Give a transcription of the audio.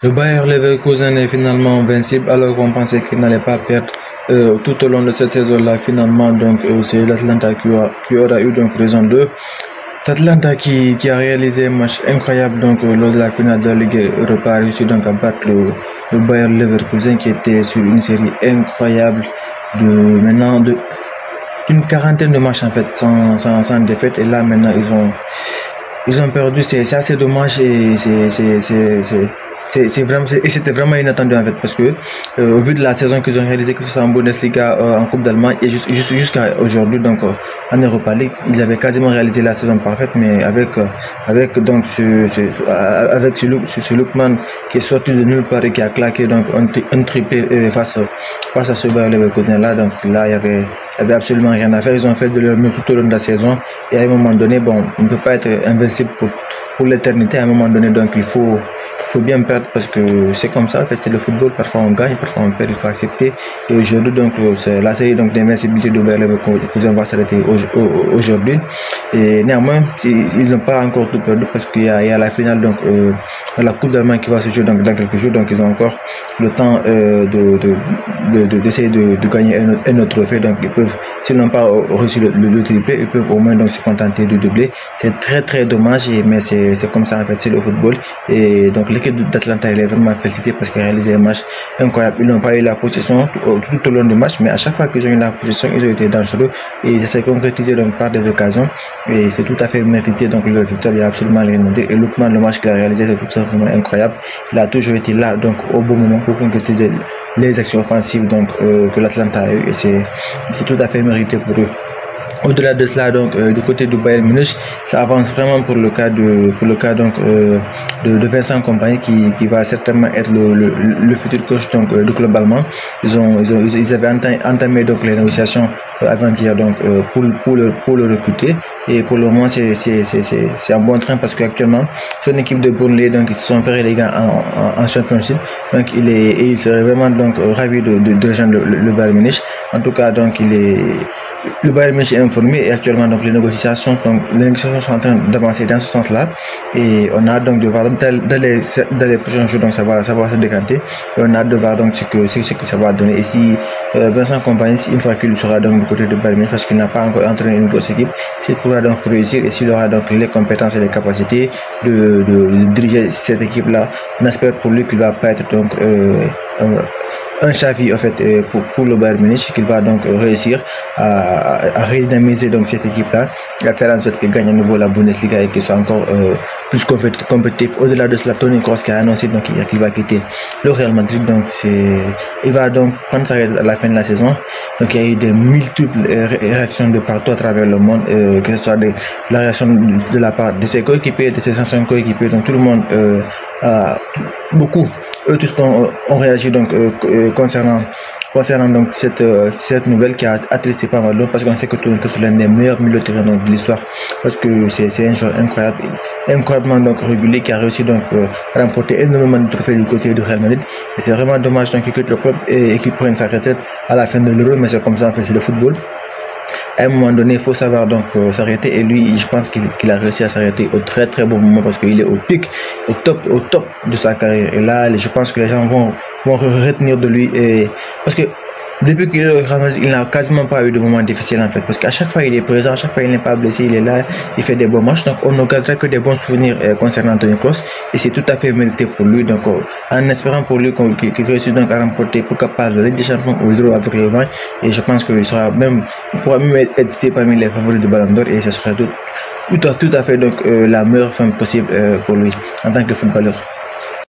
Le Bayer Leverkusen est finalement invincible alors qu'on pensait qu'il n'allait pas perdre tout au long de cette saison-là. Finalement, donc c'est l'Atlanta qui aura eu donc raison d'eux. L'Atlanta qui a réalisé un match incroyable donc lors de la finale de la Ligue Europa a réussi donc à battre le Bayer Leverkusen qui était sur une série incroyable de maintenant d'une quarantaine de matchs en fait sans défaite et là maintenant ils ont perdu, c'est assez dommage et c'est vraiment et c'était vraiment inattendu en fait parce que au vu de la saison qu'ils ont réalisé que ce soit en Bundesliga, en Coupe d'Allemagne et jusqu'à aujourd'hui donc en Europa League, ils avaient quasiment réalisé la saison parfaite mais avec donc ce Lookman qui est sorti de nulle part et qui a claqué donc un triplé face à ce Bayer Leverkusen là, donc là il y avait absolument rien à faire. Ils ont fait de leur mieux tout au long de la saison et à un moment donné, bon, on ne peut pas être invincible pour l'éternité. À un moment donné, donc il faut bien perdre parce que c'est comme ça. En fait, c'est le football. Parfois on gagne, parfois on perd. Il faut accepter. Et aujourd'hui, donc c'est la série donc d'invincibilité de Bayer Leverkusen va s'arrêter aujourd'hui. Et néanmoins, ils n'ont pas encore tout perdu parce qu'il y a la finale donc la Coupe d'Allemagne qui va se jouer donc dans quelques jours. Donc ils ont encore le temps d'essayer de gagner un autre trophée. Donc ils peuvent, s'ils n'ont pas reçu le triplé, ils peuvent au moins donc se contenter de doubler. C'est très très dommage, mais c'est comme ça en fait, c'est le football. Et donc l'équipe d'Atlanta elle est vraiment félicitée parce qu'elle a réalisé un match incroyable. Ils n'ont pas eu la possession tout au long du match, mais à chaque fois qu'ils ont eu la possession, ils ont été dangereux et ça s'est concrétisé donc par des occasions et c'est tout à fait mérité. Donc le victoire, il n'y a absolument rien à dire. Et Lookman, le match qu'il a réalisé, c'est tout simplement incroyable. Il a toujours été là donc au bon moment pour concrétiser les actions offensives donc que l'Atlanta a eu et c'est tout à fait mérité pour eux. Au-delà de cela, donc du côté du Bayern Munich, ça avance vraiment pour le cas donc de Vincent Kompany qui va certainement être le futur coach donc du club allemand. Ils avaient entamé donc les négociations avant-hier donc pour le recruter et pour le moment c'est un bon train parce qu'actuellement son équipe de Burnley donc ils se sont fait reléguer en Championship, donc il serait vraiment donc ravi de rejoindre le Bayern Munich. En tout cas donc le Bayern Munich est informé et actuellement donc les négociations sont en train d'avancer dans ce sens-là et on a hâte donc de voir dans les prochains jours donc ça va se décanter et on a hâte de voir donc ce que ça va donner. Et si Vincent Kompany, une fois qu'il sera donc du côté de Bayern Munich parce qu'il n'a pas encore entraîné une grosse équipe, s'il pourra donc réussir et s'il aura donc les compétences et les capacités de diriger cette équipe-là, on espère pour lui qu'il va pas être donc un Xavi en fait pour le Bayern Munich, qu'il va donc réussir à redynamiser donc cette équipe là et à faire en sorte qu'il gagne à nouveau la Bundesliga et qu'il soit encore plus compétitif. Au-delà de cela, Toni Kroos qui a annoncé donc qu'il va quitter le Real Madrid, donc il va donc prendre sa retraite à la fin de la saison. Donc il y a eu des multiples réactions de partout à travers le monde, que ce soit la réaction de la part de ses coéquipiers, de ses anciens coéquipiers, donc tout le monde beaucoup eux tous ont réagi donc concernant donc cette nouvelle qui a attristé pas mal parce qu'on sait que Toni Kroos est l'un des meilleurs milieux de terrain de l'histoire parce que c'est un joueur incroyablement donc régulier qui a réussi donc à remporter énormément de trophées du côté du Real Madrid et c'est vraiment dommage donc qu'il quitte le club et qu'il prenne sa retraite à la fin de l'Euro, mais c'est comme ça en fait, c'est le football. À un moment donné, il faut savoir donc s'arrêter et lui, je pense qu'il a réussi à s'arrêter au très très bon moment parce qu'il est au pic, au top de sa carrière. Et là, je pense que les gens vont retenir de lui et parce que depuis qu'il est au Real Madrid, il n'a quasiment pas eu de moments difficiles en fait parce qu'à chaque fois il est présent, à chaque fois il n'est pas blessé, il est là, il fait des bons matchs, donc on ne gardera que des bons souvenirs concernant Toni Kroos et c'est tout à fait mérité pour lui. Donc en espérant pour lui qu'il réussisse donc à remporter pourquoi pas la Ligue des Champions ou l'Euro avec l'Allemagne, et je pense qu'il pourra même être cité parmi les favoris du Ballon d'Or et ce serait tout à fait donc la meilleure fin possible pour lui en tant que footballeur.